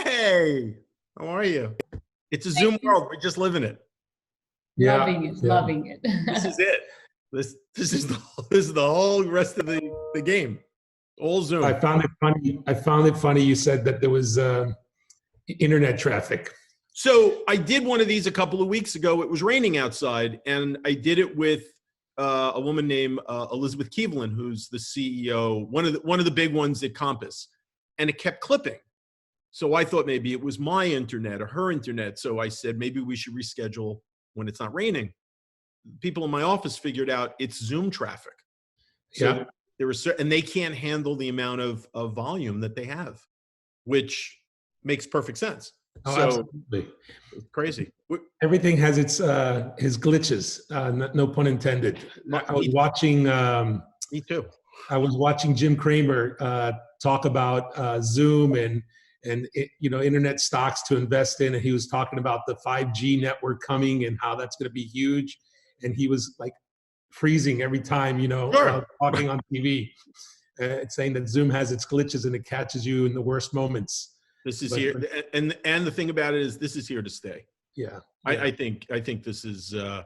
Hey, how are you? It's a Zoom world. We're just living it. Loving it, loving it. This is it. This is the whole rest of the game. All Zoom. I found it funny. You said that there was internet traffic. So I did one of these a couple of weeks ago. It was raining outside, and I did it with a woman named Elizabeth Keevelin, who's the CEO, one of the big ones at Compass, and it kept clipping. So I thought maybe it was my internet or her internet. So I said maybe we should reschedule when it's not raining. People in my office figured out it's Zoom traffic. So Yeah. there was, and they can't handle the amount of volume that they have, which makes perfect sense. Oh, So absolutely. it's crazy. Everything has its glitches. No pun intended. I was watching. Me too. I was watching Jim Cramer talk about Zoom and internet stocks to invest in, and he was talking about the 5G network coming and how that's going to be huge, and he was like freezing every time Sure. talking on TV, saying that Zoom has its glitches and it catches you in the worst moments. This is here, and the thing about it is this is here to stay. Yeah. I think this is I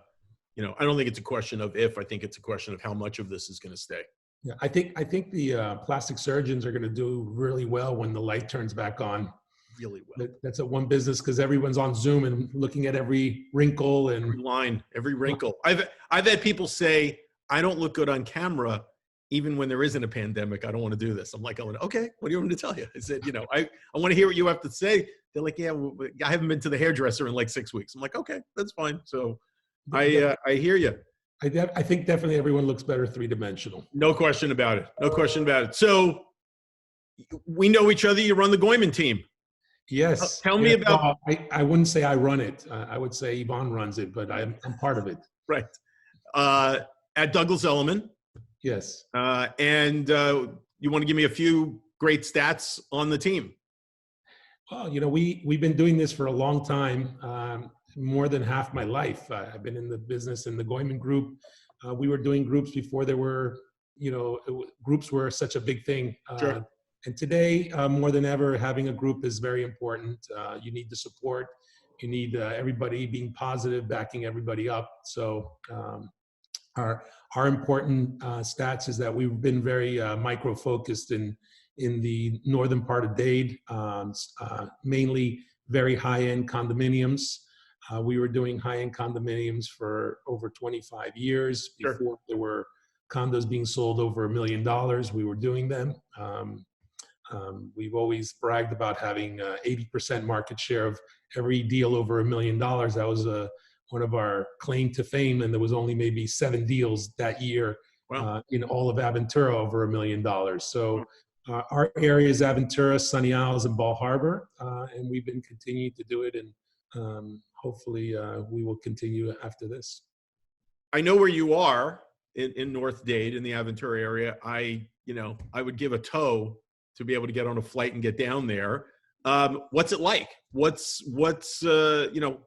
don't think it's a question of if. I think it's a question of how much of this is going to stay. Yeah, I think the plastic surgeons are going to do really well when the light turns back on. Really well. That's a one business because everyone's on Zoom and looking at every wrinkle and Every line, every wrinkle. I've had people say I don't look good on camera, even when there isn't a pandemic. I don't want to do this. I'm like, okay, what do you want me to tell you? I said, I want to hear what you have to say. They're like, yeah, well, I haven't been to the hairdresser in like 6 weeks. I'm like, okay, that's fine. So I hear you. I think definitely everyone looks better three-dimensional. No question about it. No question about it. So we know each other. You run the Goihman team. Yes. Tell me about. Well, I wouldn't say I run it. I would say Ivonn runs it, but I'm part of it. Right. At Douglas Elliman. Yes. And you want to give me a few great stats on the team? Well, we've been doing this for a long time. More than half my life. I've been in the business in the Goihman group. We were doing groups before there were, groups were such a big thing. Sure. And today, more than ever, having a group is very important. You need the support. You need everybody being positive, backing everybody up. So our important stats is that we've been very micro-focused in the northern part of Dade, mainly very high-end condominiums. We were doing high-end condominiums for over 25 years. Sure. Before there were condos being sold over $1 million, we were doing them. We've always bragged about having 80% market share of every deal over $1 million. That was one of our claim to fame, and there was only maybe 7 deals that year. Wow. In all of Aventura over $1 million. So our area is Aventura, Sunny Isles, and Ball Harbor, and we've been continuing to do it, and hopefully we will continue after this. I know where you are in North Dade in the Aventura area. I would give a tow to be able to get on a flight and get down there. What's it like?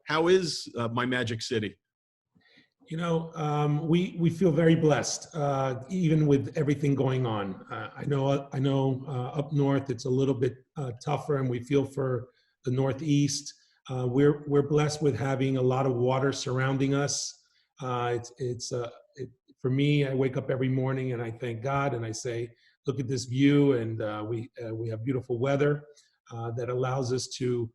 How is my magic city? We feel very blessed, even with everything going on. I know up north it's a little bit tougher, and we feel for the Northeast. We're blessed with having a lot of water surrounding us. For me, I wake up every morning and I thank God and I say, look at this view, and we have beautiful weather that allows us to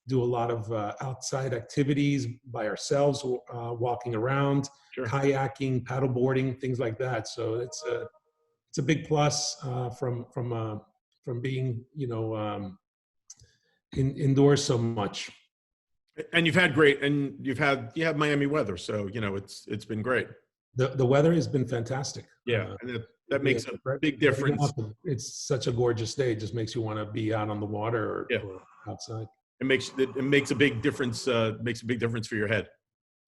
do a lot of outside activities by ourselves, walking around, Sure. kayaking, paddleboarding, things like that. So it's a big plus from being indoors so much. And you have Miami weather, so it's been great. The weather has been fantastic. Yeah, and that makes a big difference. It's such a gorgeous day. It just makes you want to be out on the water or outside. It makes a big difference. Makes a big difference for your head.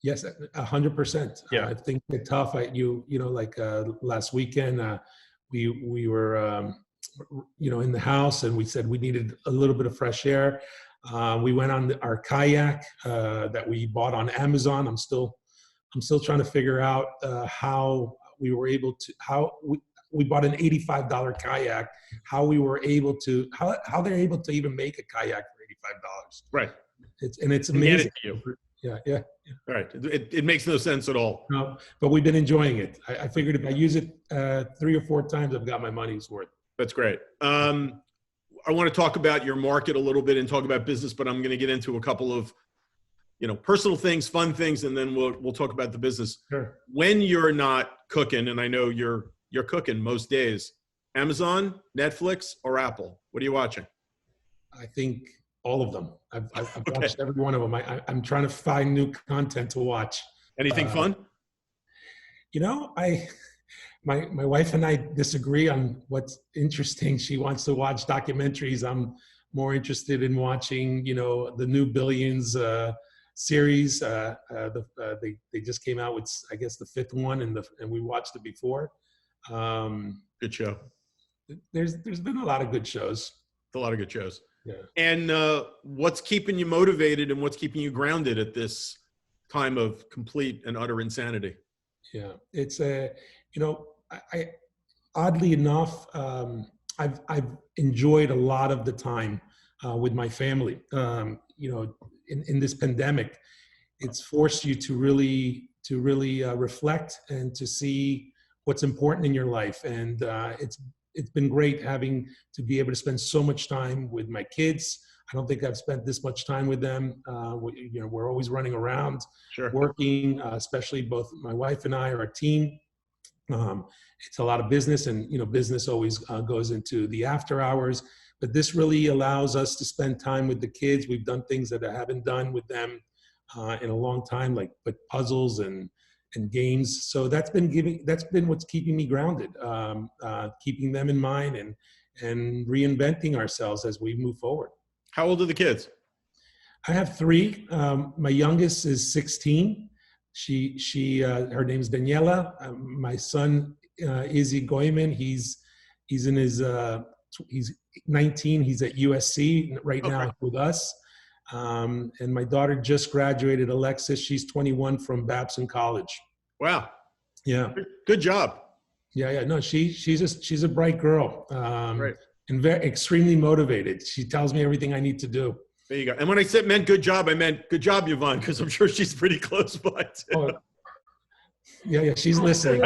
Yes, 100%. Yeah, things get tough. Like last weekend, we were in the house, and we said we needed a little bit of fresh air. We went on our kayak that we bought on Amazon. I'm still trying to figure out how we were able to, we bought an $85 kayak, how they're able to even make a kayak Right. It's And get amazing. it to you. Yeah. All right. It makes no sense at all. No, but we've been enjoying it. I figured if I use it 3 or 4 times, I've got my money's worth. That's great. I want to talk about your market a little bit and talk about business, but I'm going to get into a couple of, personal things, fun things, and then we'll talk about the business. Sure. When you're not cooking, and I know you're cooking most days, Amazon, Netflix, or Apple? What are you watching? I think all of them. I've Okay. watched every one of them. I'm trying to find new content to watch. Anything fun? My wife and I disagree on what's interesting. She wants to watch documentaries. I'm more interested in watching, the new Billions series. They just came out with, I guess, the 5th one, and we watched it before. Good show. There's been a lot of good shows. A lot of good shows. Yeah. And what's keeping you motivated and what's keeping you grounded at this time of complete and utter insanity? Yeah, it's I oddly enough, I've enjoyed a lot of the time with my family. In this pandemic, it's forced you to really reflect and to see what's important in your life. And it's been great having to be able to spend so much time with my kids. I don't think I've spent this much time with them. We're always running around, Sure. working, especially both my wife and I are a team. It's a lot of business, and business always goes into the after hours. But this really allows us to spend time with the kids. We've done things that I haven't done with them in a long time, like put puzzles and games. So that's been what's keeping me grounded, keeping them in mind and reinventing ourselves as we move forward. How old are the kids? I have 3. My youngest is 16. Her name's Daniela. My son, Izzy Goihman, he's in his, he's 19. He's at USC right now with us. And my daughter just graduated, Alexis. She's 21 from Babson College. Wow. Yeah. Good job. Yeah. No, she's a bright girl. Right. And extremely motivated. She tells me everything I need to do. There you go. And when I said meant good job, I meant good job, Ivonn, because I'm sure she's pretty close by too. Oh, yeah, she's listening.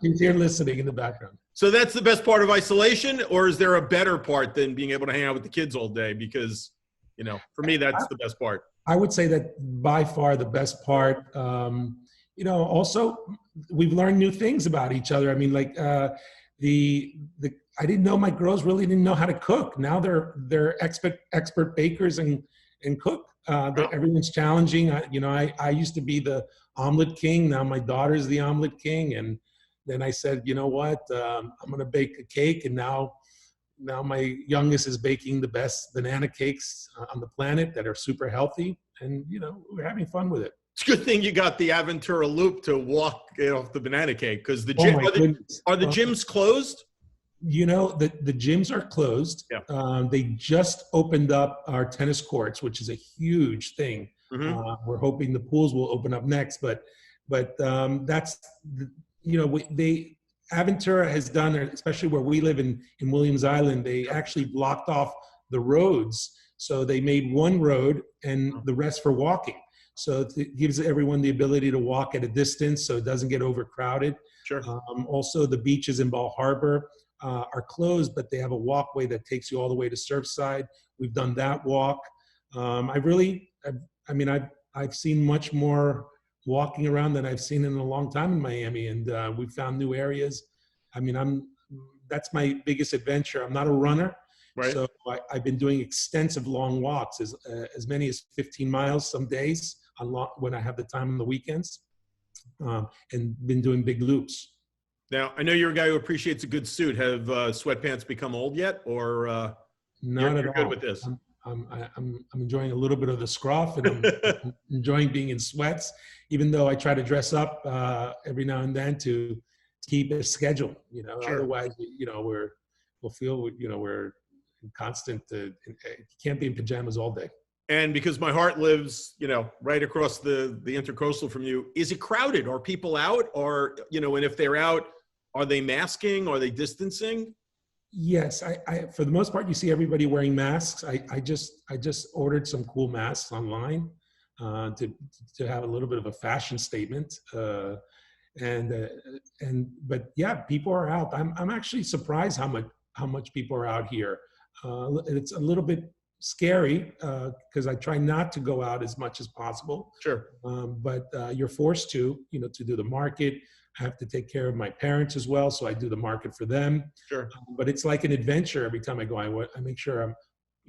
She's here listening in the background. So that's the best part of isolation, or is there a better part than being able to hang out with the kids all day? Because, for me, that's the best part. I would say that by far the best part. Also, we've learned new things about each other. I mean, like I didn't know my girls really didn't know how to cook. Now they're expert bakers and cook. Everyone's challenging. I used to be the omelet king. Now my daughter's the omelet king. And then I said, you know what? I'm going to bake a cake. And now my youngest is baking the best banana cakes on the planet that are super healthy. And, we're having fun with it. It's a good thing you got the Aventura loop to walk off the banana cake, because the gyms closed? The gyms are closed. Yeah. They just opened up our tennis courts, which is a huge thing. Mm-hmm. We're hoping the pools will open up next, but that's, Aventura has done, especially where we live in Williams Island, they actually blocked off the roads. So they made one road and the rest for walking. So it gives everyone the ability to walk at a distance so it doesn't get overcrowded. Sure. Also, the beaches in Bal Harbor are closed, but they have a walkway that takes you all the way to Surfside. We've done that walk. I've seen much more walking around than I've seen in a long time in Miami, and we've found new areas. That's my biggest adventure. I'm not a runner. Right. So I've been doing extensive long walks, as many as 15 miles some days when I have the time on the weekends, and been doing big loops. Now, I know you're a guy who appreciates a good suit. Have sweatpants become old yet, or not you're at good all. with this? I'm enjoying a little bit of the scruff, and I'm enjoying being in sweats, even though I try to dress up every now and then to keep a schedule. Sure. Otherwise, we'll feel we're in constant. You can't be in pajamas all day. And because my heart lives, right across the intercoastal from you, is it crowded? Are people out? Or, and if they're out, are they masking? Are they distancing? Yes, for the most part, you see everybody wearing masks. I just ordered some cool masks online to have a little bit of a fashion statement. And but yeah, people are out. I'm actually surprised how much people are out here. It's a little bit scary because I try not to go out as much as possible. Sure. But you're forced to, to do the market. I have to take care of my parents as well, so I do the market for them. Sure. But it's like an adventure every time I go. I make sure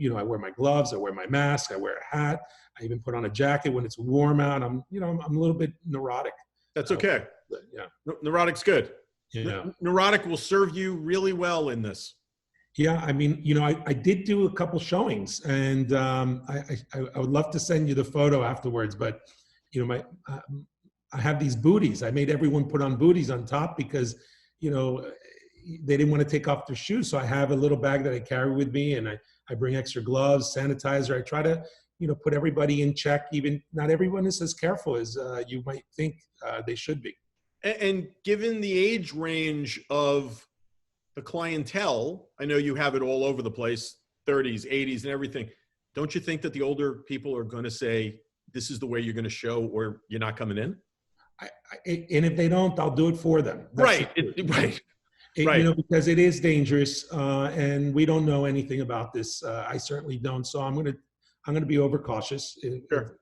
I wear my gloves, I wear my mask, I wear a hat. I even put on a jacket when it's warm out. I'm a little bit neurotic. That's okay. Yeah. Neurotic's good. Yeah. Neurotic will serve you really well in this. Yeah, I mean, I did do a couple showings, and I would love to send you the photo afterwards. But I have these booties. I made everyone put on booties on top because they didn't want to take off their shoes. So I have a little bag that I carry with me, and I bring extra gloves, sanitizer. I try to put everybody in check. Even not everyone is as careful as you might think they should be. And given the age range of the clientele, I know you have it all over the place, 30s, 80s, and everything. Don't you think that the older people are going to say, this is the way you're going to show, or you're not coming in? And if they don't, I'll do it for them. Right. Right. Because it is dangerous, and we don't know anything about this. I certainly don't. So I'm going to be overcautious. Sure.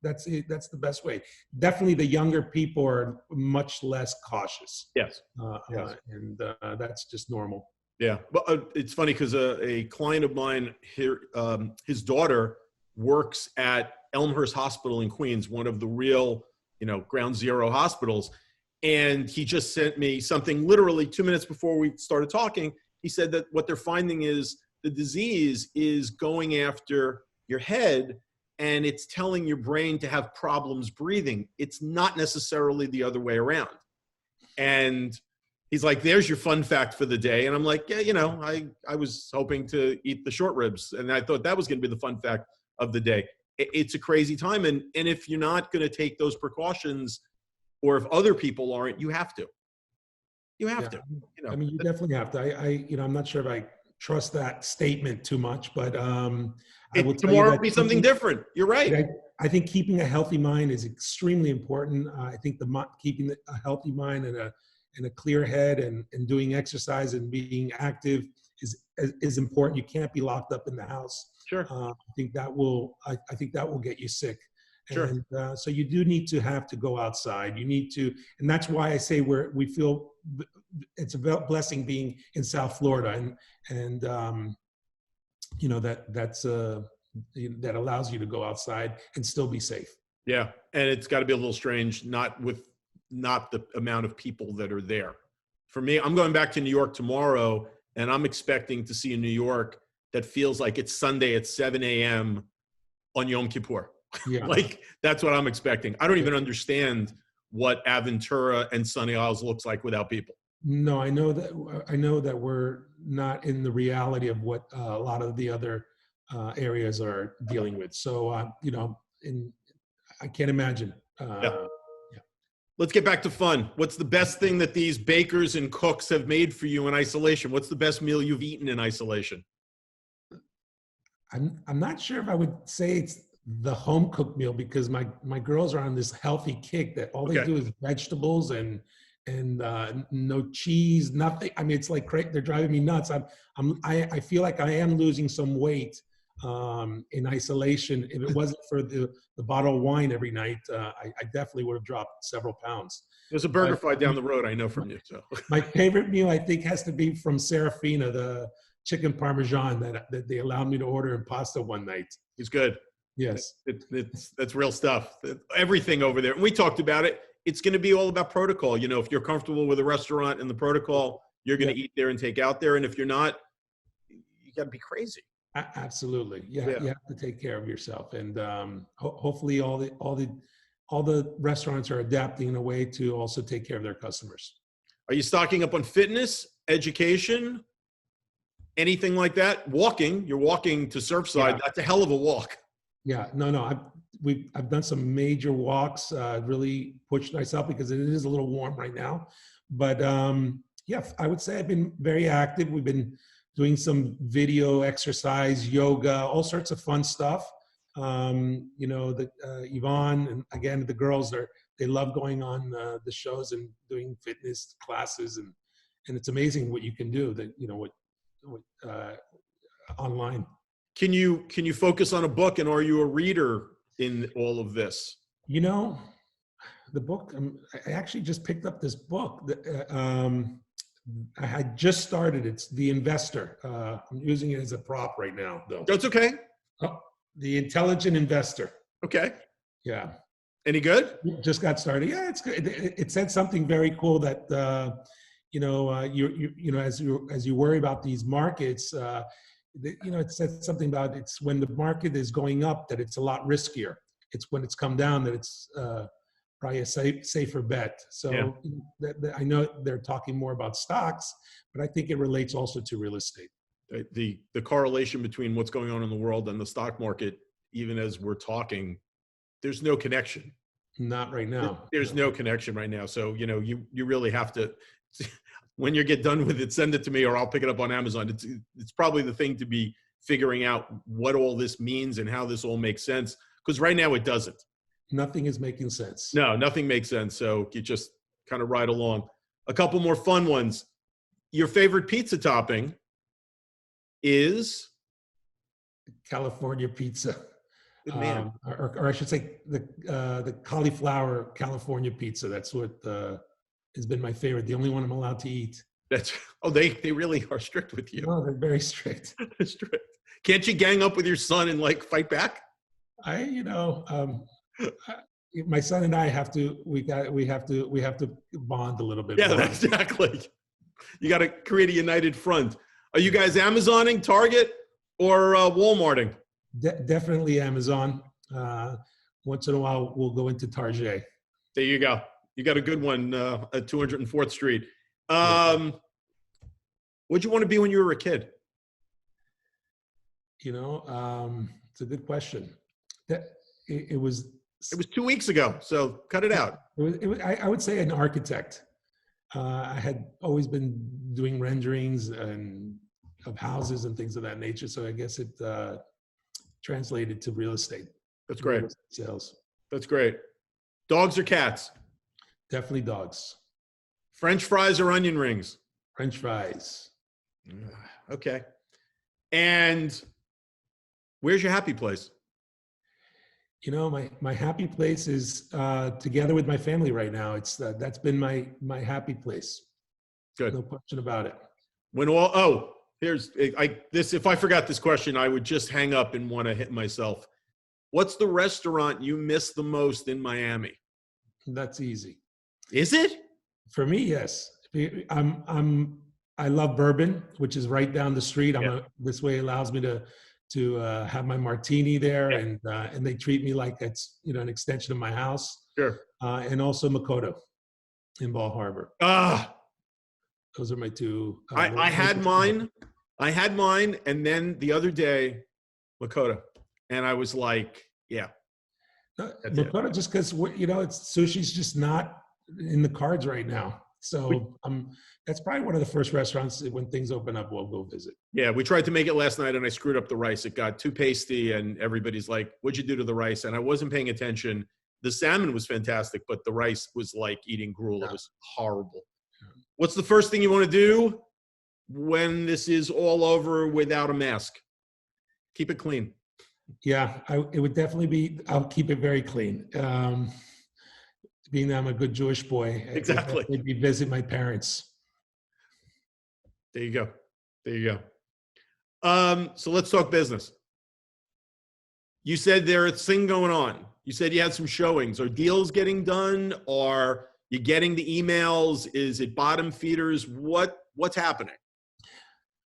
That's it. That's the best way. Definitely, the younger people are much less cautious. Yes. Yes. And that's just normal. Yeah. Well, it's funny because a client of mine here, his daughter works at Elmhurst Hospital in Queens, one of the real, ground zero hospitals. And he just sent me something literally 2 minutes before we started talking. He said that what they're finding is the disease is going after your head, and it's telling your brain to have problems breathing. It's not necessarily the other way around. And he's like, there's your fun fact for the day. And I'm like, yeah, I was hoping to eat the short ribs, and I thought that was going to be the fun fact of the day. It's a crazy time. And if you're not going to take those precautions, or if other people aren't, you have to. You have to. I mean, you definitely have to. I'm not sure if I trust that statement too much, but I will tell tomorrow you will be something different. You're right. I think keeping a healthy mind is extremely important. I think keeping a healthy mind and a clear head and doing exercise and being active is important. You can't be locked up in the house. Sure. I think that will get you sick. Sure. And so you do need to have to go outside. You need to, and that's why I say we feel it's a blessing being in South Florida, and that allows you to go outside and still be safe. Yeah, and it's got to be a little strange, not the amount of people that are there. For me, I'm going back to New York tomorrow, and I'm expecting to see in New York that feels like it's Sunday at 7 a.m. on Yom Kippur. Yeah. Like, that's what I'm expecting. I don't even understand what Aventura and Sunny Isles looks like without people. No, I know that we're not in the reality of what a lot of the other areas are dealing with. So, I can't imagine. Yeah. Let's get back to fun. What's the best thing that these bakers and cooks have made for you in isolation? What's the best meal you've eaten in isolation? I'm not sure if I would say it's the home cooked meal, because my girls are on this healthy kick that all they do is vegetables and no cheese, nothing. I mean, it's like they're driving me nuts. I feel like I am losing some weight in isolation. If it wasn't for the bottle of wine every night, I definitely would have dropped several pounds. There's a burger fight down the road, I know from you. So my favorite meal, I think, has to be from Serafina, the chicken parmesan that they allowed me to order in pasta one night. It's good. Yes. That's real stuff. Everything over there. And we talked about it. It's going to be all about protocol. If you're comfortable with a restaurant and the protocol, you're going to eat there and take out there. And if you're not, you got to be crazy. Absolutely. Yeah. You have to take care of yourself. And hopefully all the restaurants are adapting in a way to also take care of their customers. Are you stocking up on fitness, education, anything like that? Walking. You're walking to Surfside. Yeah. That's a hell of a walk. Yeah, no. I've done some major walks, really pushed myself because it is a little warm right now. But I would say I've been very active. We've been doing some video exercise, yoga, all sorts of fun stuff. You know, Ivonn and again, the girls they love going on the shows and doing fitness classes, and it's amazing what you can do that, you know, what online. Can you focus on a book, and are you a reader in all of this? You know, the book, I actually just picked up this book. I had just started. It's The Investor. I'm using it as a prop right now, though. That's okay. Oh, The Intelligent Investor. Okay. Yeah. Any good? Just got started. Yeah, it's good. It said something very cool that, you know, you know, as you worry about these markets, you know, it said something about it's when the market is going up that it's a lot riskier. It's when it's come down that it's probably a safer bet. So I know they're talking more about stocks, but I think it relates also to real estate. The correlation between what's going on in the world and the stock market, even as we're talking, there's no connection. Not right now. There's no connection right now. So, you know, you really have to, when you get done with it, send it to me or I'll pick it up on Amazon. It's probably the thing to be figuring out what all this means and how this all makes sense. Because right now it doesn't. Nothing is making sense. No, nothing makes sense. So you just kind of ride along. A couple more fun ones. Your favorite pizza topping is? California pizza. Good man. Or I should say the cauliflower California pizza. That's what has been my favorite. The only one I'm allowed to eat. They really are strict with you. No, they're very strict. Strict. Can't you gang up with your son and like fight back? My son and I we have to bond a little bit. Yeah, more. Exactly. You got to create a united front. Are you guys Amazoning, Target, or Walmarting? Definitely Amazon. Once in a while, we'll go into Target. There you go. You got a good one at 204th Street. What'd you want to be when you were a kid? You know, it's a good question. It was 2 weeks ago, so cut it out. I would say an architect. I had always been doing renderings of houses and things of that nature, so I guess it translated to real estate. That's great. Real estate sales. That's great. Dogs or cats? Definitely dogs. French fries or onion rings? French fries. Okay. And where's your happy place? You know, my happy place is together with my family right now. It's that's been my happy place. Good. No question about it. If I forgot this question, I would just hang up and want to hit myself. What's the restaurant you miss the most in Miami? That's easy. Is it? For me, yes. I love bourbon, which is right down the street. This way allows me to have my martini there, and they treat me like it's, you know, an extension of my house. Sure. And also Miqote in Ball Harbor. Those are my two. I had mine, and then the other day, Miqote, and I was like, yeah. Miqote, just because, you know, sushi's just not in the cards right now. So that's probably one of the first restaurants when things open up, we'll go visit. Yeah, we tried to make it last night and I screwed up the rice. It got too pasty and everybody's like, what'd you do to the rice? And I wasn't paying attention. The salmon was fantastic, but the rice was like eating gruel. Yeah. It was horrible. Yeah. What's the first thing you want to do when this is all over without a mask? Keep it clean. Yeah, it would definitely be, I'll keep it very clean. Being that I'm a good Jewish boy, exactly. Maybe visit my parents. There you go. There you go. So let's talk business. You said there's a thing going on. You said you had some showings. Are deals getting done? Are you getting the emails? Is it bottom feeders? What's happening?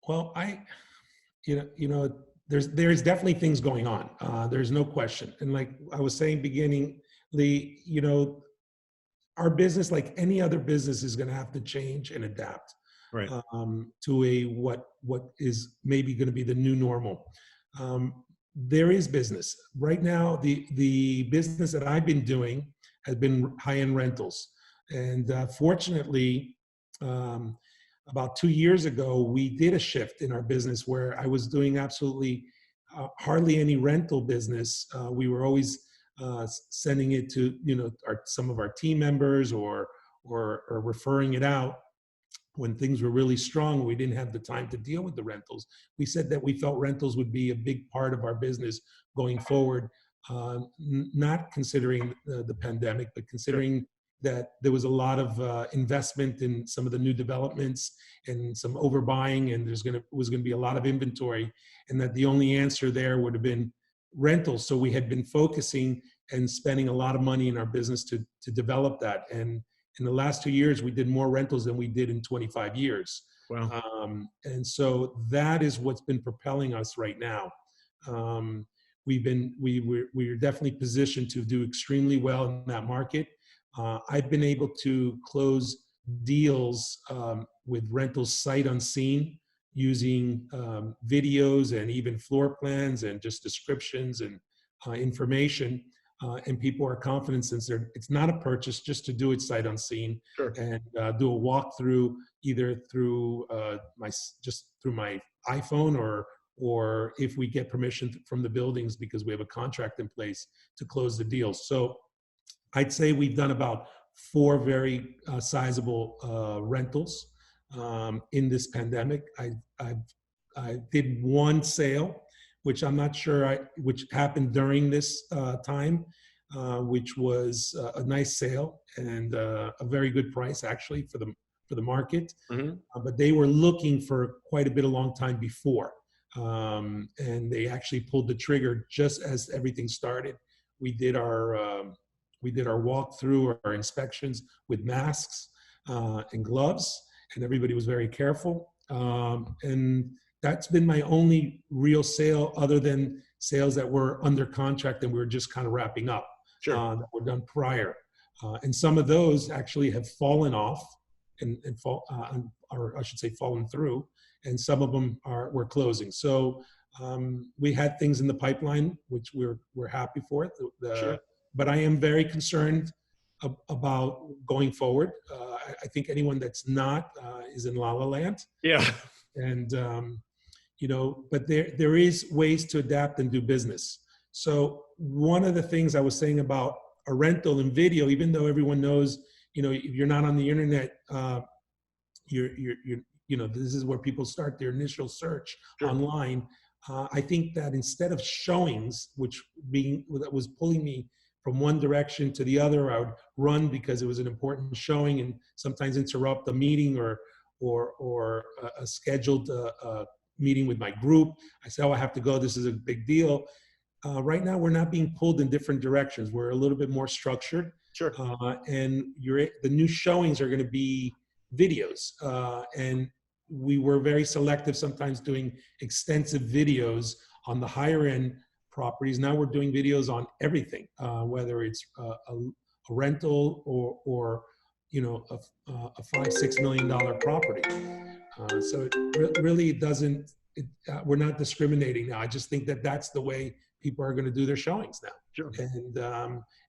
Well, there's definitely things going on. There's no question. And like I was saying, our business, like any other business, is going to have to change and adapt, right, to what is maybe going to be the new normal. There is business right now. The business that I've been doing has been high-end rentals, and fortunately, about 2 years ago, we did a shift in our business where I was doing absolutely hardly any rental business. We were always sending it to, some of our team members or referring it out when things were really strong. We didn't have the time to deal with the rentals. We said that we felt rentals would be a big part of our business going forward, not considering the pandemic, but considering that there was a lot of investment in some of the new developments and some overbuying, and was going to be a lot of inventory, and that the only answer there would have been rentals. So we had been focusing and spending a lot of money in our business to develop that. And in the last 2 years, we did more rentals than we did in 25 years. Wow. And so that is what's been propelling us right now. We're definitely positioned to do extremely well in that market. I've been able to close deals with rentals sight unseen, using videos and even floor plans and just descriptions and information. And people are confident, since it's not a purchase, just to do it sight unseen. Sure. And do a walkthrough either through my iPhone, or if we get permission from the buildings because we have a contract in place to close the deals. So I'd say we've done about 4 very sizable rentals in this pandemic. I did one sale, which I'm not sure which happened during this time, which was a nice sale and a very good price actually for the market. Mm-hmm. But they were looking for quite a bit a long time before, and they actually pulled the trigger just as everything started. We did our walkthrough, our inspections with masks and gloves, and everybody was very careful. And that's been my only real sale, other than sales that were under contract and we were just kind of wrapping up. Sure. That were done prior. And some of those actually have fallen off or I should say fallen through, and some of them we're closing. So we had things in the pipeline, which we're happy for. Sure. But I am very concerned about going forward. I think anyone that's not is in la la land. Yeah. And but there is ways to adapt and do business. So one of the things I was saying about a rental and video, even though everyone knows, if you're not on the internet, this is where people start their initial search. Sure. Online. I think that instead of showings, that was pulling me from one direction to the other, I would run because it was an important showing and sometimes interrupt a meeting or a scheduled meeting with my group. I said, I have to go. This is a big deal. Right now, we're not being pulled in different directions. We're a little bit more structured. Sure. And the new showings are going to be videos. And we were very selective, sometimes doing extensive videos on the higher end properties. Now we're doing videos on everything, whether it's a rental or a $5-6 million property. So it really doesn't. We're not discriminating now. I just think that that's the way people are going to do their showings now. Sure.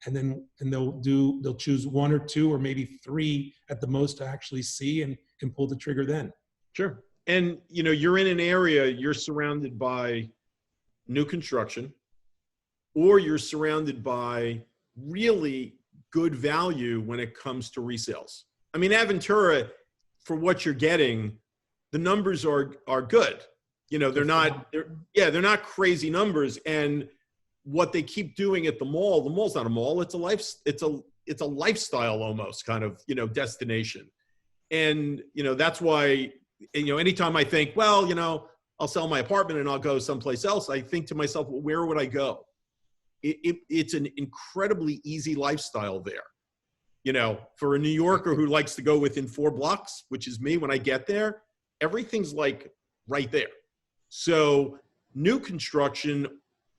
And they'll choose 1 or 2 or maybe 3 at the most to actually see and pull the trigger then. Sure. And you're in an area, you're surrounded by new construction, or you're surrounded by really good value when it comes to resales. I mean, Aventura, for what you're getting, the numbers are good. They're not crazy numbers. And what they keep doing at the mall's not a mall, it's a lifestyle almost kind of, destination. And, that's why, anytime I think, well, I'll sell my apartment and I'll go someplace else, I think to myself, well, where would I go? It's an incredibly easy lifestyle there. For a New Yorker who likes to go within 4 blocks, which is me when I get there, everything's like right there. So new construction,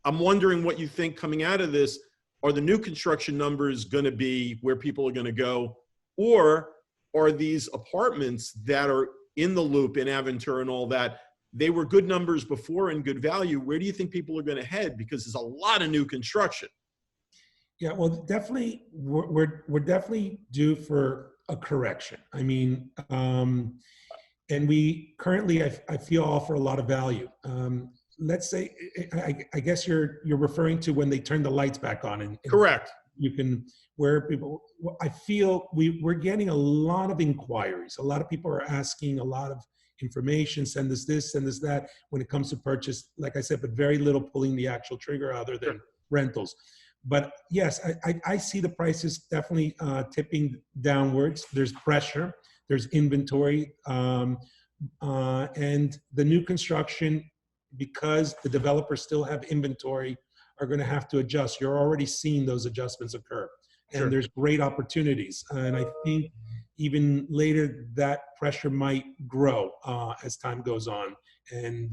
I'm wondering what you think coming out of this. Are the new construction numbers going to be where people are going to go? Or are these apartments that are in the loop in Aventura and all that, they were good numbers before and good value? Where do you think people are going to head? Because there's a lot of new construction. Yeah, well, definitely, we're definitely due for a correction. I mean, And we currently, I feel, offer a lot of value. Let's say, I guess you're referring to when they turn the lights back on, and Correct. you can, where people, I feel we're getting a lot of inquiries. A lot of people are asking a lot of information, send us this, send us that, when it comes to purchase, like I said, but very little pulling the actual trigger other than rentals. But yes, I see the prices definitely tipping downwards. There's pressure, there's inventory, and the new construction, because the developers still have inventory, are going to have to adjust. You're already seeing those adjustments occur, and there's great opportunities. And I think even later that pressure might grow as time goes on. And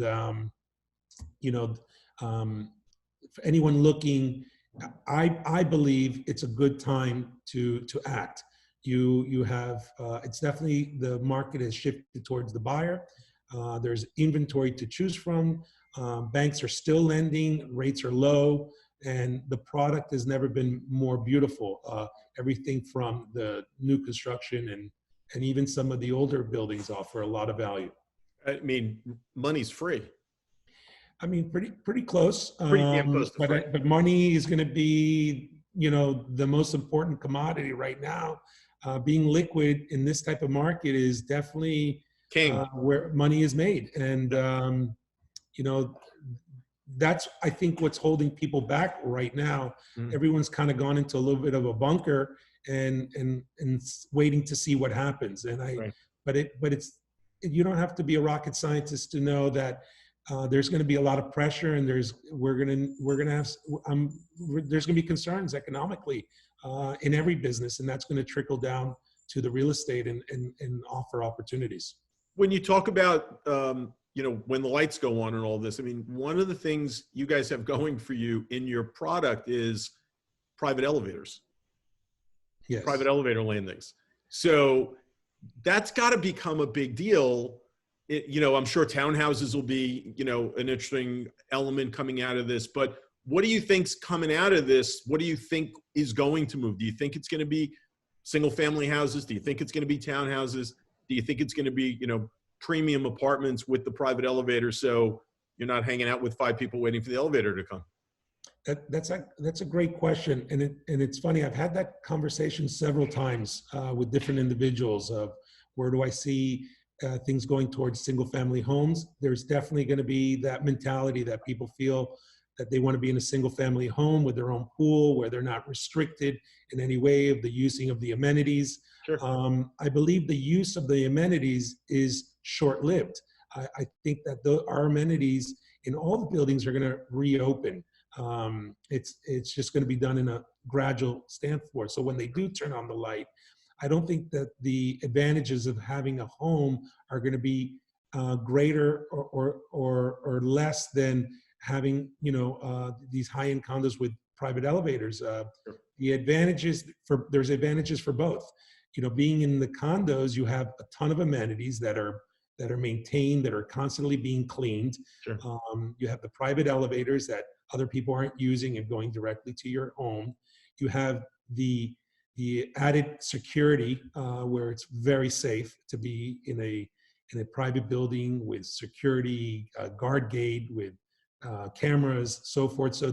you know, for anyone looking, I believe it's a good time to act. You have it's definitely, the market has shifted towards the buyer. There's inventory to choose from. Banks are still lending, rates are low, and the product has never been more beautiful. Everything from the new construction and even some of the older buildings offer a lot of value. I mean, money's free. I mean, pretty close. Pretty damn close to free. But money is going to be, the most important commodity right now. Being liquid in this type of market is definitely King. Where money is made. And, that's, I think, what's holding people back right now. Everyone's kind of gone into a little bit of a bunker and waiting to see what happens. And but it's, you don't have to be a rocket scientist to know that there's going to be a lot of pressure, and there's going to be concerns economically in every business, and that's going to trickle down to the real estate and offer opportunities. When you talk about when the lights go on and all this, I mean, one of the things you guys have going for you in your product is private elevators. Yes. Private elevator landings. So that's got to become a big deal. I'm sure townhouses will be, an interesting element coming out of this, but what do you think's coming out of this? What do you think is going to move? Do you think it's going to be single family houses? Do you think it's going to be townhouses? Do you think it's going to be, premium apartments with the private elevator, so you're not hanging out with 5 people waiting for the elevator to come? That's a great question, and it's funny. I've had that conversation several times with different individuals of where do I see things going towards single family homes. There's definitely going to be that mentality that people feel that they want to be in a single family home with their own pool, where they're not restricted in any way of the using of the amenities. Sure. I believe the use of the amenities is short-lived. I think that our amenities in all the buildings are going to reopen. It's just going to be done in a gradual standpoint. So when they do turn on the light, I don't think that the advantages of having a home are going to be greater or less than having these high-end condos with private elevators. The advantages there's advantages for both. Being in the condos, you have a ton of amenities that are maintained, that are constantly being cleaned. Sure. You have the private elevators that other people aren't using and going directly to your home. You have the added security where it's very safe to be in a private building with security, guard gate, with cameras, so forth. So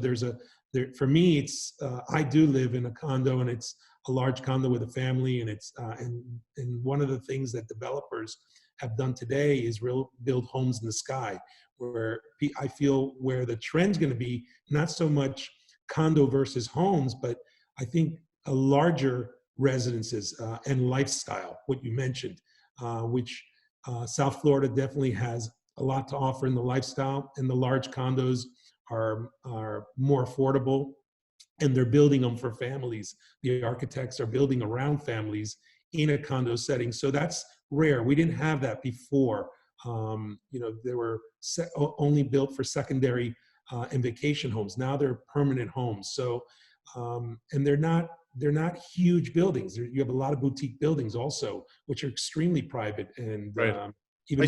for me, it's I do live in a condo, and it's a large condo with a family, and it's and one of the things that developers have done today is build homes in the sky, where I feel where the trend's going to be not so much condo versus homes, but I think a larger residences and lifestyle, what you mentioned, which South Florida definitely has a lot to offer in the lifestyle, and the large condos are more affordable, and they're building them for families. The architects are building around families in a condo setting. So that's rare. We didn't have that before. They were only built for secondary and vacation homes. Now they're permanent homes. So, and they're not huge buildings. You have a lot of boutique buildings also, which are extremely private and even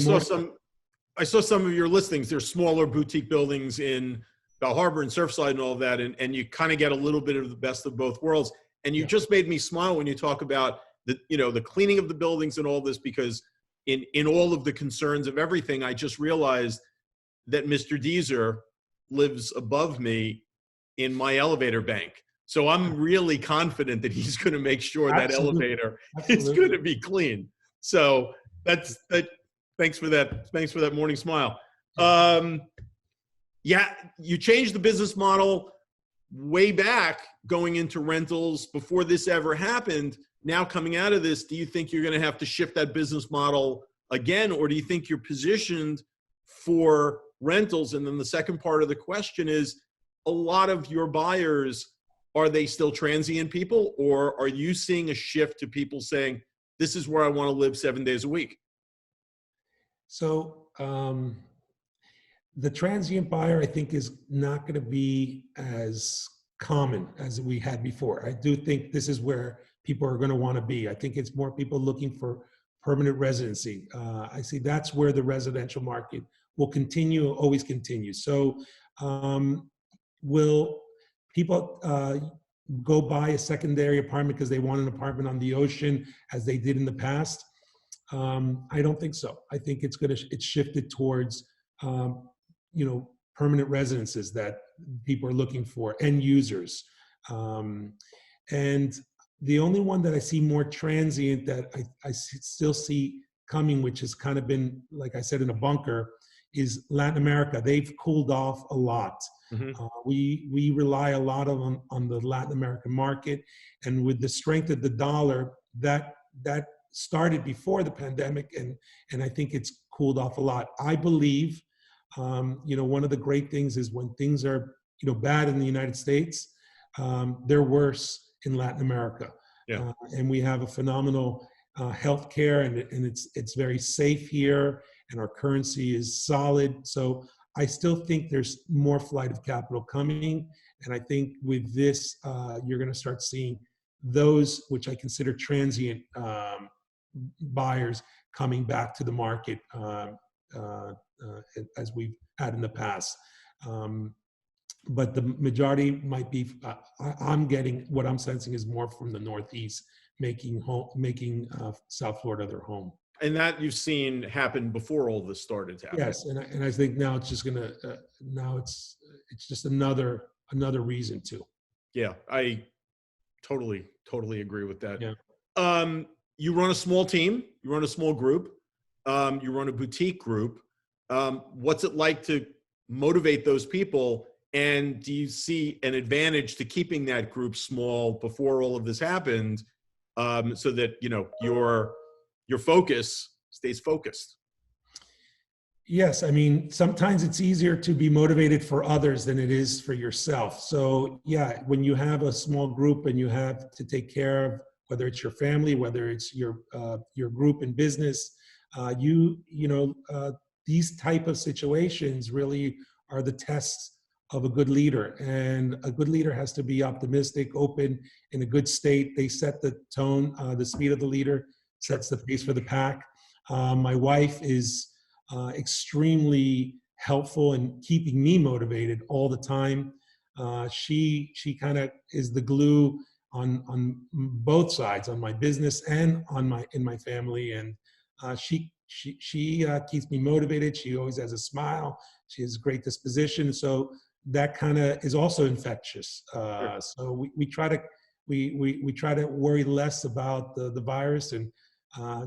I saw some of your listings. There's smaller boutique buildings in Bal Harbor and Surfside and all of that, and you kind of get a little bit of the best of both worlds. And you just made me smile when you talk about the cleaning of the buildings and all this, because in all of the concerns of everything, I just realized that Mr. Deezer lives above me in my elevator bank. So I'm really confident that he's going to make sure that elevator is going to be clean. So that's that. Thanks for that. Thanks for that morning smile. Yeah, you changed the business model way back going into rentals before this ever happened. Now coming out of this, do you think you're going to have to shift that business model again, or do you think you're positioned for rentals? And then the second part of the question is, a lot of your buyers, are they still transient people, or are you seeing a shift to people saying, this is where I want to live 7 days a week? So the transient buyer, I think, is not going to be as common as we had before. I do think this is where people are going to want to be. I think it's more people looking for permanent residency. I see that's where the residential market will continue, always continue. So will people go buy a secondary apartment because they want an apartment on the ocean as they did in the past? I don't think so. I think it's shifted towards permanent residences that people are looking for, end users. And the only one that I see more transient that I still see coming, which has kind of been, like I said, in a bunker, is Latin America. They've cooled off a lot. Mm-hmm. We rely a lot on the Latin American market, and with the strength of the dollar, that started before the pandemic, and I think it's cooled off a lot. I believe, one of the great things is when things are bad in the United States, they're worse in Latin America. Yeah. And we have a phenomenal healthcare, and it's very safe here, and our currency is solid. So I still think there's more flight of capital coming, and I think with this, you're going to start seeing those, which I consider transient buyers, coming back to the market as we've had in the past. But the majority might be, I'm getting, what I'm sensing is more from the Northeast, making South Florida their home. And that you've seen happen before all this started to happen. Yes, and I think now it's just gonna, now it's just another reason to. Yeah, I totally agree with that. Yeah. You run a small team, you run a small group, you run a boutique group. What's it like to motivate those people? And do you see an advantage to keeping that group small before all of this happened, so that your focus stays focused? Yes, I mean, sometimes it's easier to be motivated for others than it is for yourself. So yeah, when you have a small group and you have to take care of, whether it's your family, whether it's your group in business, these type of situations really are the tests of a good leader. And a good leader has to be optimistic, open, in a good state. They set the tone. The speed of the leader sets the pace for the pack. My wife is extremely helpful in keeping me motivated all the time. She kind of is the glue on both sides, on my business and in my family, and she keeps me motivated. She always has a smile. She has great disposition, so that kind of is also infectious. Sure. So we try to worry less about the virus, and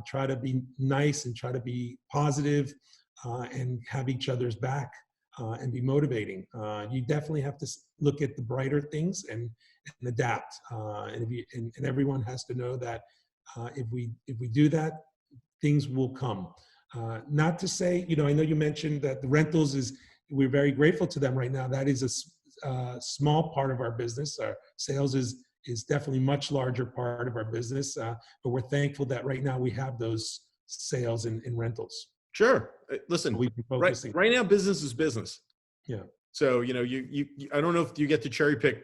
try to be nice and try to be positive, and have each other's back, and be motivating. You definitely have to look at the brighter things and adapt. And everyone has to know that if we do that, things will come. Not to say, I know you mentioned that the rentals we're very grateful to them right now. That is a small part of our business. Our sales is definitely much larger part of our business, but we're thankful that right now we have those sales in rentals. Sure. Listen, right now business is business. Yeah. So, I don't know if you get to cherry pick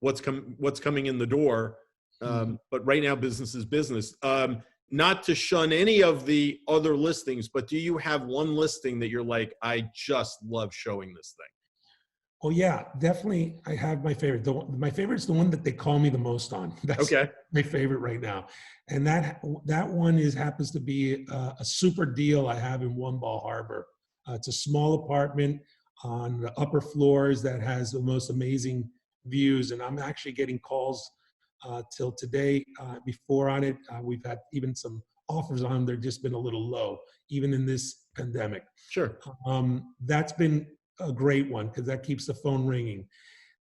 what's coming in the door, but right now business is business. Not to shun any of the other listings, but do you have one listing that you're like, I just love showing this thing? Oh yeah, definitely. I have my favorite. My favorite is the one that they call me the most on. That's Okay. my favorite right now, and that one happens to be a super deal I have in One Ball Harbor. It's a small apartment on the upper floors that has the most amazing views, and I'm actually getting calls till today. Before on it, we've had even some offers on them. They've just been a little low, even in this pandemic. Sure. That's been a great one because that keeps the phone ringing.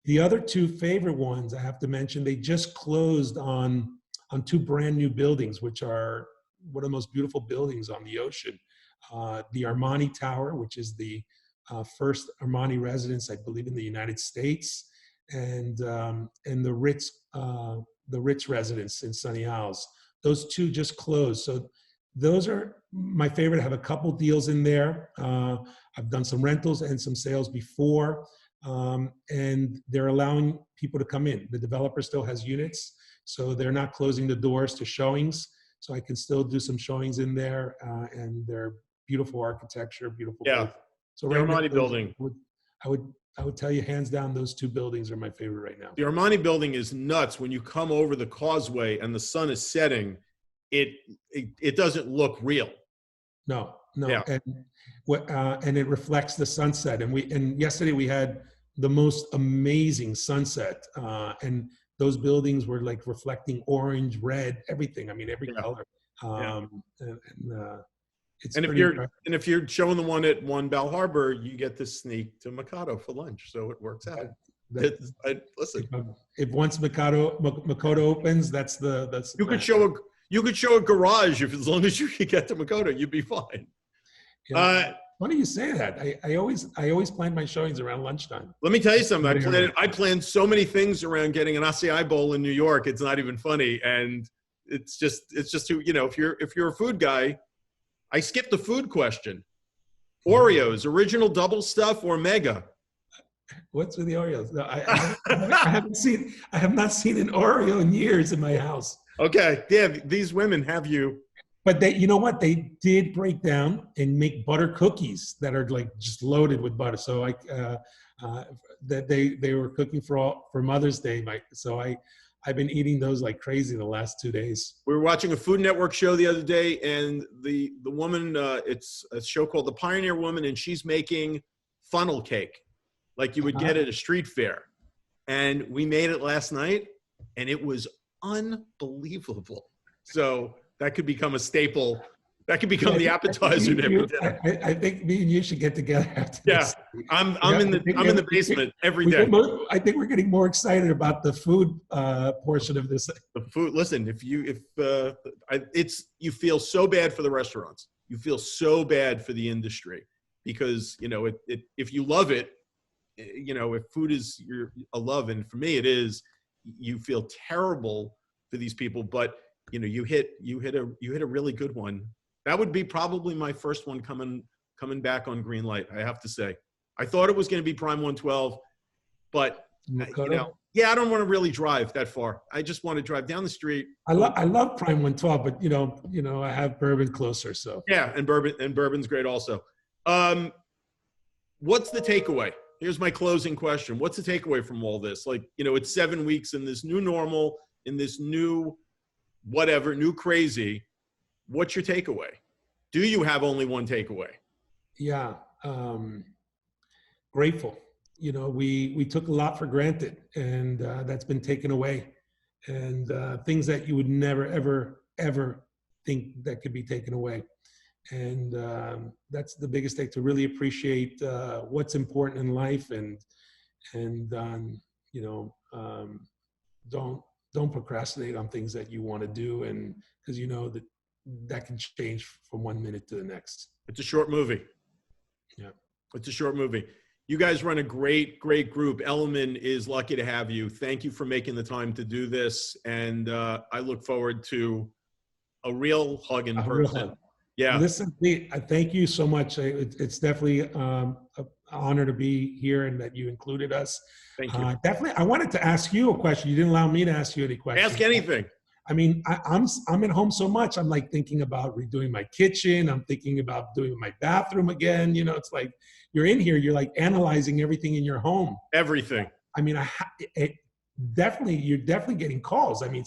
The other two favorite ones I have to mention, they just closed on two brand new buildings, which are one of the most beautiful buildings on the ocean. The Armani Tower, which is the first Armani residence, I believe, in the United States, and the Ritz residence in Sunny Isles. Those two just closed. So those are my favorite. I have a couple deals in there. I've done some rentals and some sales before, and they're allowing people to come in. The developer still has units, so they're not closing the doors to showings. So I can still do some showings in there, and they're beautiful architecture, beautiful. Yeah. Buildings. So The right Armani now, building. I would tell you hands down, those two buildings are my favorite right now. The Armani building is nuts. When you come over the causeway and the sun is setting, it doesn't look real. No. Yeah. And it reflects the sunset. And yesterday we had the most amazing sunset. And those buildings were like reflecting orange, red, everything. I mean, every color. It's and pretty if you're showing the one at One Bal Harbor, you get to sneak to Miqote for lunch, so it works out. Listen, if once Miqote opens, that's you could show a garage as long as you could get to Miqote, you'd be fine. Yeah. Funny you say that. I always plan my showings around lunchtime. Let me tell you something. I planned so many things around getting an acai bowl in New York. It's not even funny, and it's just if you're a food guy. I skipped the food question. Oreos, original double stuff or mega? What's with the Oreos? No, I have not seen an Oreo in years in my house. Okay, yeah, these women have you. But you know what? They did break down and make butter cookies that are like just loaded with butter. So that they were cooking for Mother's Day. So I've been eating those like crazy the last 2 days. We were watching a Food Network show the other day, and the woman, it's a show called The Pioneer Woman, and she's making funnel cake like you would get at a street fair. And we made it last night, and it was unbelievable. So that could become a staple. That could become the appetizer to every dinner. I think me and you should get together after this. I'm in the basement every day. I think we're getting more excited about the food portion of this. The food. Listen, you feel so bad for the restaurants. You feel so bad for the industry because if you love it, if food is a love, and for me it is, you feel terrible for these people. But you hit a really good one. That would be probably my first one coming back on green light, I have to say. I thought it was going to be Prime 112, but I don't want to really drive that far. I just want to drive down the street. I love Prime 112, but I have Bourbon closer, so. Yeah, and Bourbon's great also. What's the takeaway? Here's my closing question. What's the takeaway from all this? It's 7 weeks in this new normal, in this new whatever, new crazy. What's your takeaway? Do you have only one takeaway? Yeah. Grateful. We took a lot for granted, and that's been taken away. And things that you would never, ever, ever think that could be taken away. And that's the biggest thing, to really appreciate what's important in life, and don't procrastinate on things that you want to do, and because that can change from 1 minute to the next. It's a short movie. Yeah. It's a short movie. You guys run a great, great group. Elliman is lucky to have you. Thank you for making the time to do this. And I look forward to a real hug in person. Yeah. Listen, Pete, I thank you so much. It's definitely an honor to be here and that you included us. Thank you. Definitely. I wanted to ask you a question. You didn't allow me to ask you any questions. Ask anything. I mean, I'm at home so much. I'm like thinking about redoing my kitchen. I'm thinking about doing my bathroom again. You know, it's like you're in here, you're like analyzing everything in your home. Everything. I mean, you're definitely getting calls. I mean,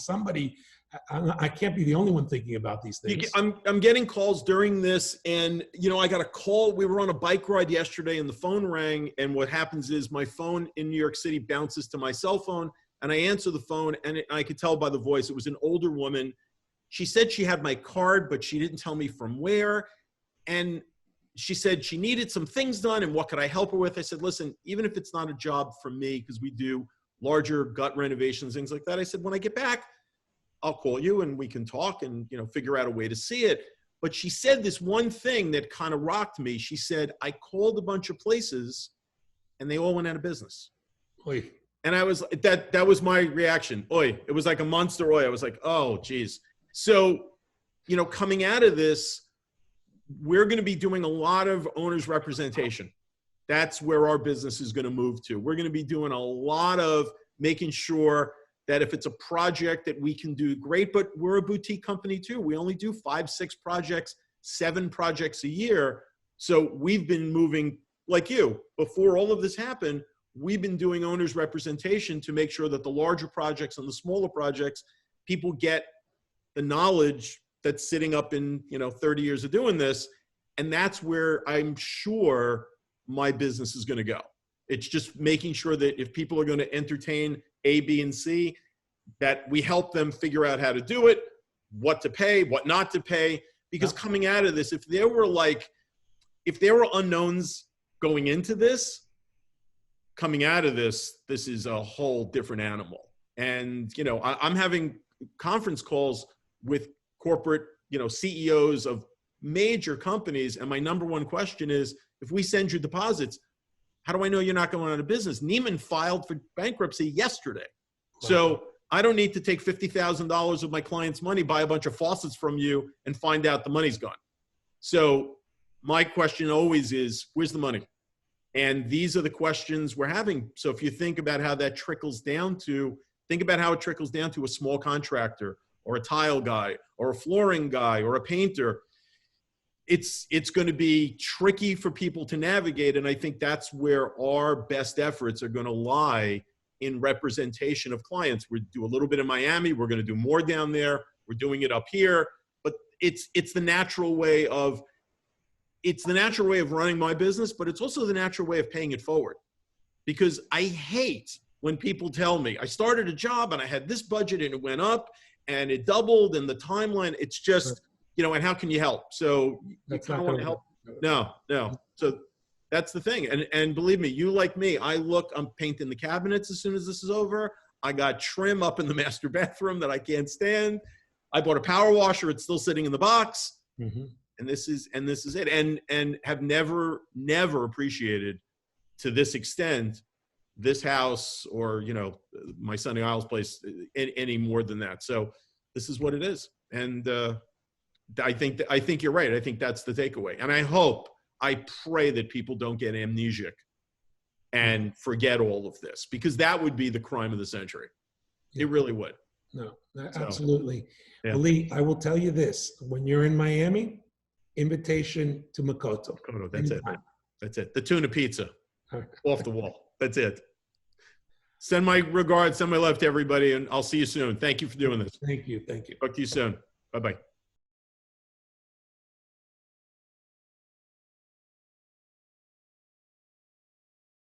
I can't be the only one thinking about these things. I'm getting calls during this, and I got a call. We were on a bike ride yesterday, and the phone rang. And what happens is my phone in New York City bounces to my cell phone, and I answer the phone, and I could tell by the voice it was an older woman. She said she had my card, but she didn't tell me from where. And she said she needed some things done, and what could I help her with? I said, listen, even if it's not a job for me, because we do larger gut renovations, things like that. I said, when I get back, I'll call you and we can talk and, figure out a way to see it. But she said this one thing that kind of rocked me. She said, I called a bunch of places and they all went out of business. Oy. And I was, that was my reaction. Oy, it was like a monster oy. I was like, oh, geez. So, coming out of this, we're going to be doing a lot of owners representation. That's where our business is going to move to. We're going to be doing a lot of making sure that if it's a project that we can do, great, but we're a boutique company too. We only do 5, 6 projects, 7 projects a year. So we've been moving, like you, before all of this happened, we've been doing owners representation to make sure that the larger projects and the smaller projects, people get the knowledge that's sitting up in 30 years of doing this. And that's where I'm sure my business is going to go. It's just making sure that if people are going to entertain A, B, and C, that we help them figure out how to do it, what to pay, what not to pay. Because coming out of this, if there were unknowns going into this, coming out of this is a whole different animal. And, I'm having conference calls with corporate, CEOs of major companies. And my number one question is, if we send you deposits, how do I know you're not going out of business? Neiman filed for bankruptcy yesterday. Wow. So I don't need to take $50,000 of my client's money, buy a bunch of faucets from you, and find out the money's gone. So my question always is, where's the money? And these are the questions we're having. So if you think about how that trickles down to, think about how it trickles down to a small contractor or a tile guy or a flooring guy or a painter. It's going to be tricky for people to navigate. And I think that's where our best efforts are going to lie, in representation of clients. We do a little bit in Miami. We're going to do more down there. We're doing it up here. But it's the natural way of running my business, but it's also the natural way of paying it forward. Because I hate when people tell me, I started a job and I had this budget and it went up and it doubled and the timeline, it's just, and how can you help? So you kind of want to help. No. So that's the thing. And believe me, you like me, I'm painting the cabinets as soon as this is over. I got trim up in the master bathroom that I can't stand. I bought a power washer. It's still sitting in the box. Mm-hmm. And this is it. And have never appreciated to this extent this house or, my Sunny Isles place any more than that. So this is what it is. And, I think you're right. I think that's the takeaway. And I pray that people don't get amnesic and forget all of this, because that would be the crime of the century. Yeah. It really would. No, absolutely. Yeah. Lee, I will tell you this. When you're in Miami, invitation to Miqote. That's it. That's it. The tuna pizza off the wall. That's it. Send my regards, send my love to everybody, and I'll see you soon. Thank you for doing this. Thank you. Talk to you soon. Bye-bye.